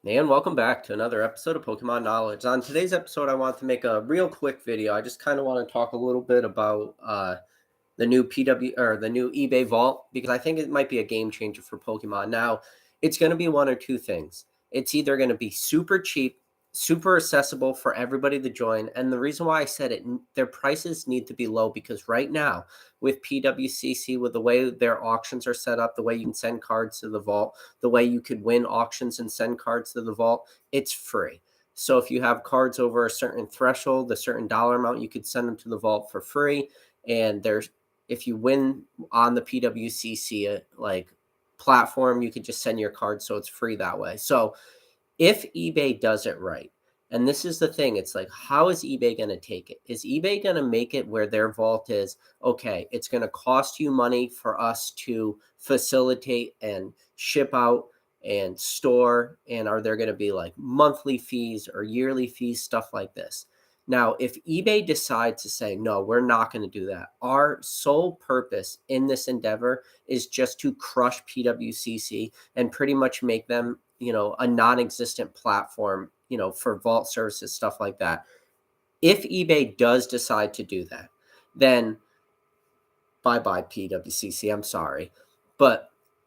And welcome back to another episode of Pokemon Knowledge. On today's episode, I want to make a real quick video. I just kind of want to talk a little bit about the new PW or the new eBay Vault because I think it might be a game changer for Pokemon. Now, it's going to be one or two things. It's either going to be super cheap, super accessible for everybody to join, and the reason why I said it, their prices need to be low because right now with PWCC, with the way their auctions are set up, the way you can send cards to the vault, the way you could win auctions and send cards to the vault, it's free. So if you have cards over a certain threshold, a certain dollar amount, you could send them to the vault for free. And there's if you win on the PWCC platform, you could just send your card, so it's free that way. So if eBay does it right, and this is the thing, it's like, how is eBay going to take it? Is eBay going to make it where their vault is, okay, it's going to cost you money for us to facilitate and ship out and store? And are there going to be like monthly fees or yearly fees, stuff like this? Now, if eBay decides to say, no, we're not going to do that, our sole purpose in this endeavor is just to crush PWCC and pretty much make them, a non-existent platform, for vault services, stuff like that. If eBay does decide to do that, then bye-bye PWCC, I'm sorry.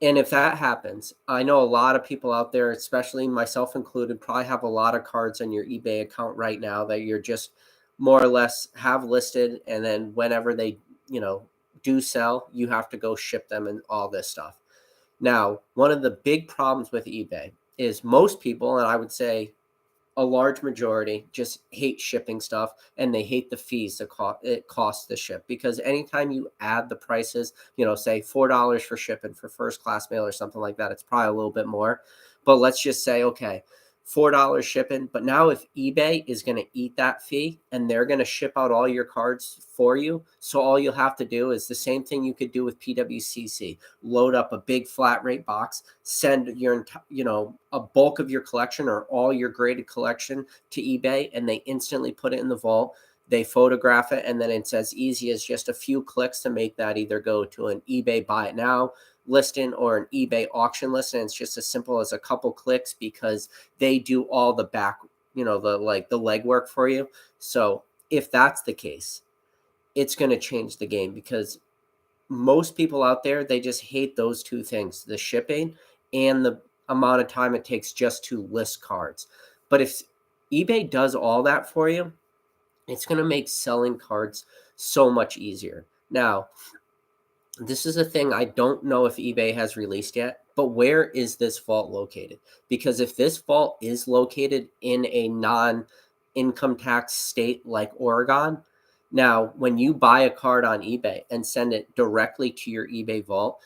And if that happens, I know a lot of people out there, especially myself included, probably have a lot of cards on your eBay account right now that you're just more or less have listed. And then whenever they, do sell, you have to go ship them and all this stuff. Now, one of the big problems with eBay is most people, and I would say a large majority, just hate shipping stuff, and they hate the fees that it costs to ship, because anytime you add the prices, say $4 for shipping for first class mail or something like that, it's probably a little bit more. But let's just say, okay, $4 shipping. But now if eBay is going to eat that fee and they're going to ship out all your cards for you, so all you'll have to do is the same thing you could do with PWCC: load up a big flat rate box, send your a bulk of your collection or all your graded collection to eBay, and they instantly put it in the vault. They photograph it, and then it's as easy as just a few clicks to make that either go to an eBay buy it now listing or an eBay auction listing. It's just as simple as a couple clicks because they do all the back, the legwork for you. So if that's the case, it's going to change the game, because most people out there, they just hate those two things: the shipping and the amount of time it takes just to list cards. But if eBay does all that for you, it's going to make selling cards so much easier. Now, this is a thing I don't know if eBay has released yet, but where is this vault located? Because if this vault is located in a non-income tax state like Oregon, now when you buy a card on eBay and send it directly to your eBay vault,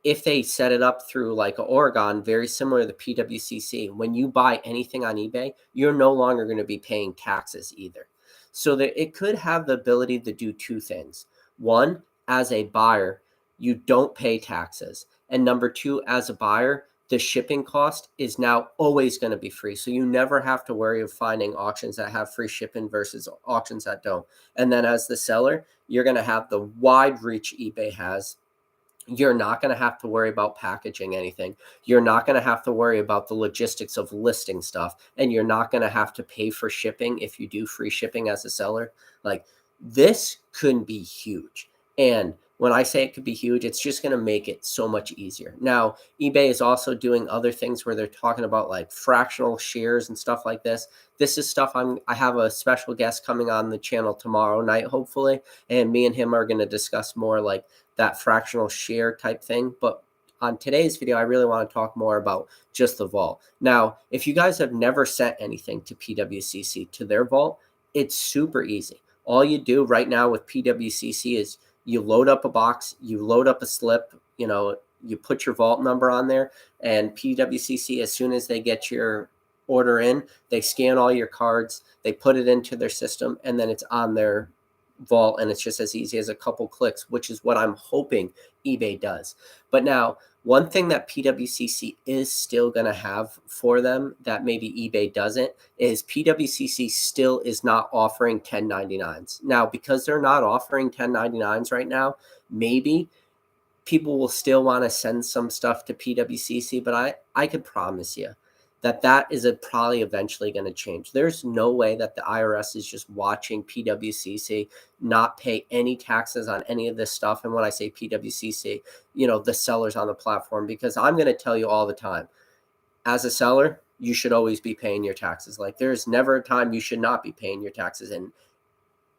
if they set it up through like Oregon, very similar to the PWCC, when you buy anything on eBay, you're no longer going to be paying taxes either. So that it could have the ability to do two things. One, as a buyer, you don't pay taxes. And number two, as a buyer, the shipping cost is now always going to be free. So you never have to worry of finding auctions that have free shipping versus auctions that don't. And then as the seller, you're going to have the wide reach eBay has. You're not going to have to worry about packaging anything. You're not going to have to worry about the logistics of listing stuff. And you're not going to have to pay for shipping if you do free shipping as a seller. Like, this could be huge. And when I say it could be huge, it's just going to make it so much easier. Now, eBay is also doing other things where they're talking about like fractional shares and stuff like this. This is stuff I have a special guest coming on the channel tomorrow night, hopefully. And me and him are going to discuss more like that fractional share type thing. But on today's video, I really want to talk more about just the vault. Now, if you guys have never sent anything to PWCC to their vault, it's super easy. All you do right now with PWCC is you load up a box, you load up a slip, you put your vault number on there, and PWCC, as soon as they get your order in, they scan all your cards, they put it into their system, and then it's on their vault, and it's just as easy as a couple clicks, which is what I'm hoping eBay does. But now, one thing that PWCC is still going to have for them that maybe eBay doesn't is PWCC still is not offering 1099s. Now, because they're not offering 1099s right now, maybe people will still want to send some stuff to PWCC, but I could promise you that is probably eventually going to change. There's no way that the IRS is just watching PWCC not pay any taxes on any of this stuff. And when I say PWCC, the sellers on the platform, because I'm going to tell you all the time, as a seller, you should always be paying your taxes. Like, there's never a time you should not be paying your taxes. And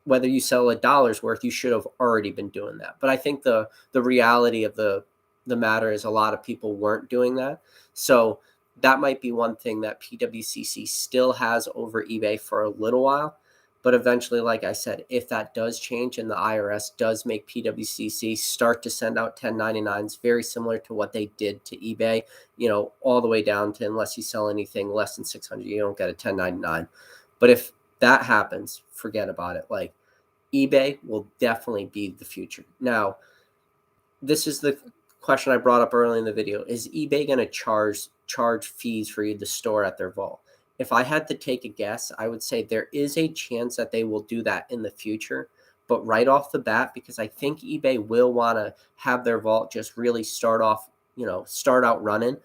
whether you sell a dollar's worth, you should have already been doing that. But I think the reality of the matter is a lot of people weren't doing that. So that might be one thing that PWCC still has over eBay for a little while. But eventually, like I said, if that does change and the IRS does make PWCC start to send out 1099s, very similar to what they did to eBay, all the way down to, unless you sell anything less than 600, you don't get a 1099. But if that happens, forget about it. Like, eBay will definitely be the future. Now, this is the question I brought up early in the video. Is eBay going to charge fees for you to store at their vault? If I had to take a guess, I would say there is a chance that they will do that in the future. But right off the bat, because I think eBay will want to have their vault just really start out running.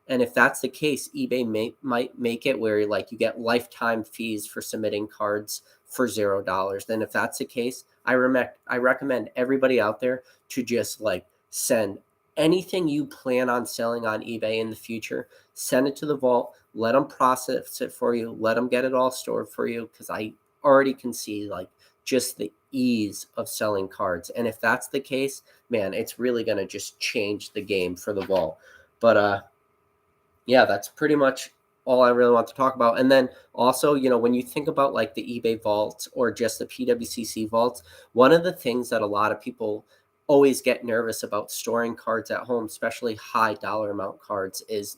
And if that's the case, eBay might make it where, like, you get lifetime fees for submitting cards for $0. Then if that's the case, I recommend everybody out there to just, like, send anything you plan on selling on eBay in the future, send it to the vault, let them process it for you, let them get it all stored for you, because I already can see, like, just the ease of selling cards. And if that's the case, man, it's really going to just change the game for the vault. But yeah, that's pretty much all I really want to talk about. And then also, when you think about, like, the eBay vaults or just the PWCC vaults, one of the things that a lot of people always get nervous about storing cards at home, especially high dollar amount cards, is,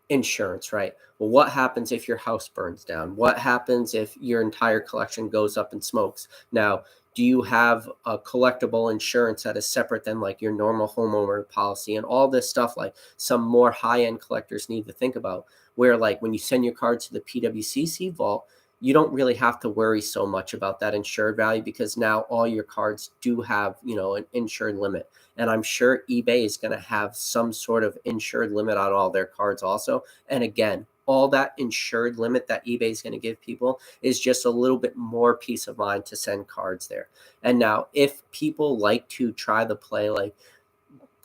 insurance, right? Well, what happens if your house burns down? What happens if your entire collection goes up in smokes? Now, do you have a collectible insurance that is separate than, like, your normal homeowner policy and all this stuff? Like, some more high-end collectors need to think about, where, like, when you send your cards to the PWCC vault, you don't really have to worry so much about that insured value, because now all your cards do have, an insured limit. And I'm sure eBay is going to have some sort of insured limit on all their cards also. And again, all that insured limit that eBay is going to give people is just a little bit more peace of mind to send cards there. And now, if people like to try the play, like,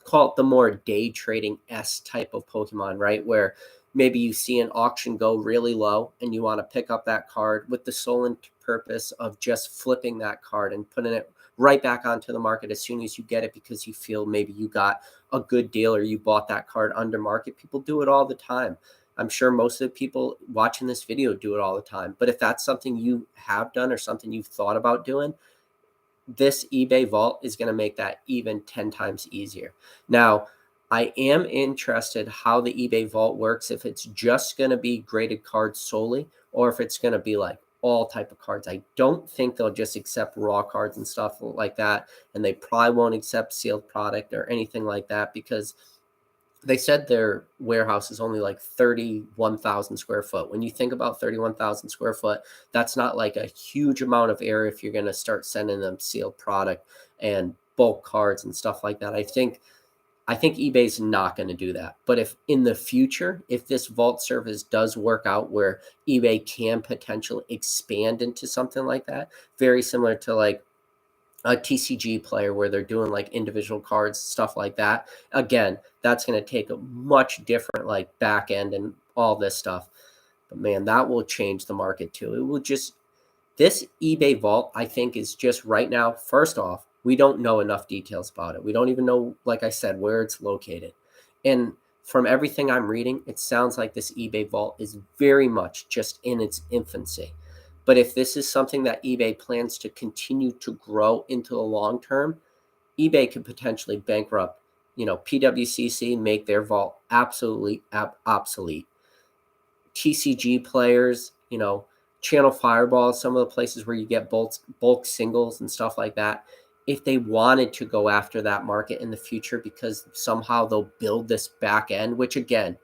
call it the more day trading type of Pokemon, right? Where maybe you see an auction go really low and you want to pick up that card with the sole purpose of just flipping that card and putting it right back onto the market as soon as you get it, because you feel maybe you got a good deal or you bought that card under market. People do it all the time. I'm sure most of the people watching this video do it all the time. But if that's something you have done or something you've thought about doing, this eBay vault is going to make that even 10 times easier. Now, I am interested how the eBay vault works, if it's just going to be graded cards solely, or if it's going to be like all type of cards. I don't think they'll just accept raw cards and stuff like that. And they probably won't accept sealed product or anything like that, because they said their warehouse is only like 31,000 square foot. When you think about 31,000 square foot, that's not like a huge amount of area if you're going to start sending them sealed product and bulk cards and stuff like that. I think eBay's not going to do that. But if in the future, if this vault service does work out where eBay can potentially expand into something like that, very similar to like a TCG player where they're doing like individual cards, stuff like that. Again, that's going to take a much different like back end and all this stuff. But man, that will change the market too. It will just, this eBay vault, I think, is just right now, first off, we don't know enough details about it. We don't even know, like I said, where it's located. And from everything I'm reading, it sounds like this eBay vault is very much just in its infancy. But if this is something that eBay plans to continue to grow into the long term, eBay could potentially bankrupt, PWCC, make their vault absolutely obsolete. TCG players, Channel Fireball, some of the places where you get bulk singles and stuff like that, if they wanted to go after that market in the future, because somehow they'll build this back end, which again,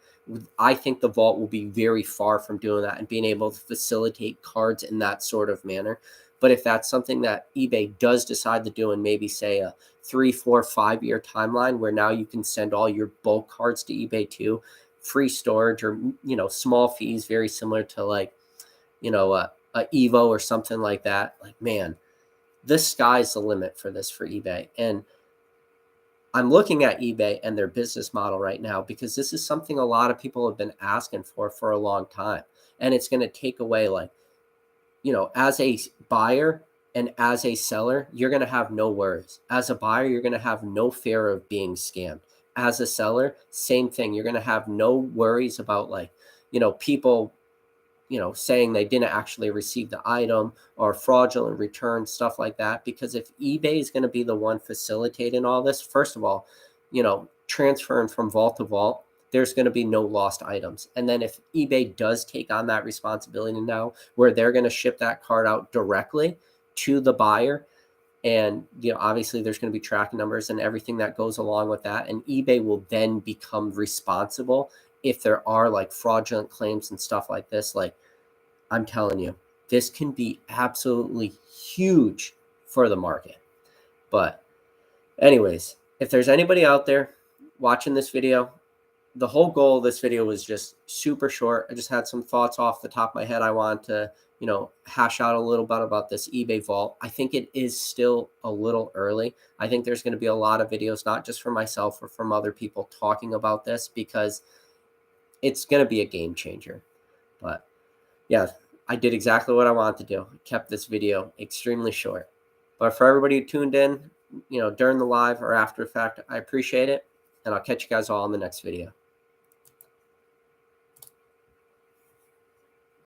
I think the vault will be very far from doing that and being able to facilitate cards in that sort of manner. But if that's something that eBay does decide to do, and maybe say a 3, 4, 5 year timeline where now you can send all your bulk cards to eBay too, free storage or, small fees, very similar to like, a Evo or something like that. Like, man, the sky's the limit for this for eBay. And I'm looking at eBay and their business model right now because this is something a lot of people have been asking for a long time. And it's going to take away, like, as a buyer and as a seller, you're going to have no worries. As a buyer, you're going to have no fear of being scammed. As a seller, same thing. You're going to have no worries about, like, people saying they didn't actually receive the item or fraudulent return, stuff like that. Because if eBay is going to be the one facilitating all this, first of all, transferring from vault to vault, there's going to be no lost items. And then if eBay does take on that responsibility now, where they're going to ship that card out directly to the buyer, and obviously there's going to be tracking numbers and everything that goes along with that, and eBay will then become responsible if there are like fraudulent claims and stuff like this. Like, I'm telling you, this can be absolutely huge for the market. But anyways, if there's anybody out there watching this video, the whole goal of this video was just super short. I just had some thoughts off the top of my head. I wanted to, hash out a little bit about this eBay vault. I think it is still a little early. I think there's going to be a lot of videos, not just from myself or from other people, talking about this, because it's going to be a game changer. But yeah, I did exactly what I wanted to do. I kept this video extremely short. But for everybody who tuned in, during the live or after the fact, I appreciate it. And I'll catch you guys all in the next video.